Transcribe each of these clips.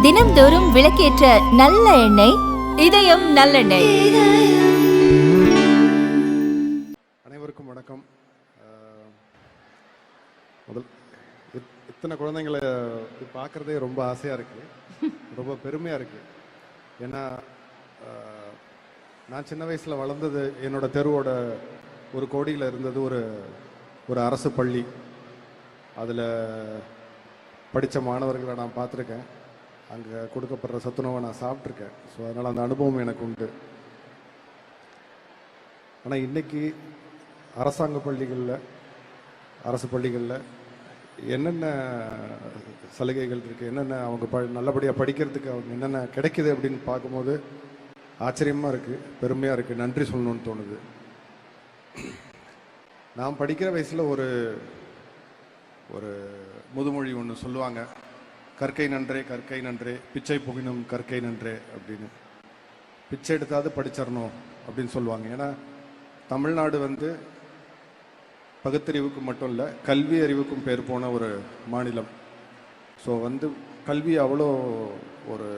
தினம்தோறும் விளக்கேற்ற நல்ல எண்ணெய் இதயம் நல்லெண்ணெய். அனைவருக்கும் வணக்கம். முதல் இத்தனை குழந்தைங்களை பார்க்குறதே ரொம்ப ஆசையாக இருக்குது, ரொம்ப பெருமையாக இருக்குது. ஏன்னா நான் சின்ன வயசில் வளர்ந்தது என்னோட தெருவோட ஒரு கோடியில் இருந்தது ஒரு அரசு பள்ளி. அதில் படித்த மாணவர்களை நான் பார்த்துருக்கேன், அங்கே கொடுக்கப்படுற சத்துணவை நான் சாப்பிட்ருக்கேன். ஸோ அதனால் அந்த அனுபவம் எனக்கு உண்டு. ஆனால் இன்றைக்கி அரசாங்க பள்ளிகளில், அரசு பள்ளிகளில் என்னென்ன சலுகைகள் இருக்குது, என்னென்ன அவங்க நல்லபடியாக படிக்கிறதுக்கு அவங்க என்னென்ன கிடைக்கிது அப்படின்னு பார்க்கும்போது ஆச்சரியமாக இருக்குது, பெருமையாக இருக்குது, நன்றி சொல்லணும்னு தோணுது. நான் படிக்கிற வயசில் ஒரு முதுமொழி ஒன்று சொல்லுவாங்க, கற்கை நன்றே கற்கை நன்றே பிச்சை புகினும் கற்கை நன்றே அப்படின்னு. பிச்சை எடுத்தாவது படிச்சிடணும் அப்படின்னு சொல்லுவாங்க. ஏன்னா தமிழ்நாடு பகுத்தறிவுக்கு மட்டும் இல்லை, கல்வி அறிவுக்கும் பேர் போன ஒரு மாநிலம். ஸோ கல்வி அவ்வளோ ஒரு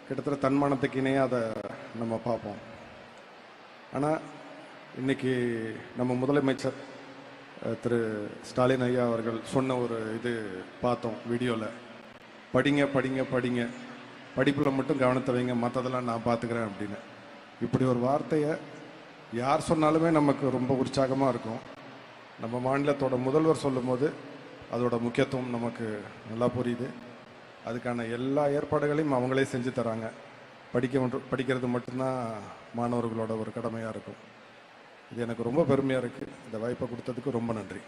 கிட்டத்தட்ட தன்மானத்துக்கு இணையாக அதை நம்ம பார்ப்போம். ஆனால் இன்றைக்கி நம்ம முதலமைச்சர் திரு ஸ்டாலின் ஐயா அவர்கள் சொன்ன ஒரு இது பார்த்தோம் வீடியோவில், படிங்க படிங்க படிங்க, படிப்பில் மட்டும் கவனத்தை வைங்க, மற்றதெல்லாம் நான் பார்த்துக்கிறேன் அப்படின்னு. இப்படி ஒரு வார்த்தையை யார் சொன்னாலுமே நமக்கு ரொம்ப உற்சாகமாக இருக்கும். நம்ம மாநிலத்தோட முதல்வர் சொல்லும் போது அதோட முக்கியத்துவம் நமக்கு நல்லா புரியுது. அதுக்கான எல்லா ஏற்பாடுகளையும் அவங்களே செஞ்சு தராங்க. படிக்கிறது மட்டும்தான் மாணவர்களோட ஒரு கடமையாக இருக்கும். இது எனக்கு ரொம்ப பெருமையாக இருக்குது. இந்த வாய்ப்பை கொடுத்ததுக்கு ரொம்ப நன்றி.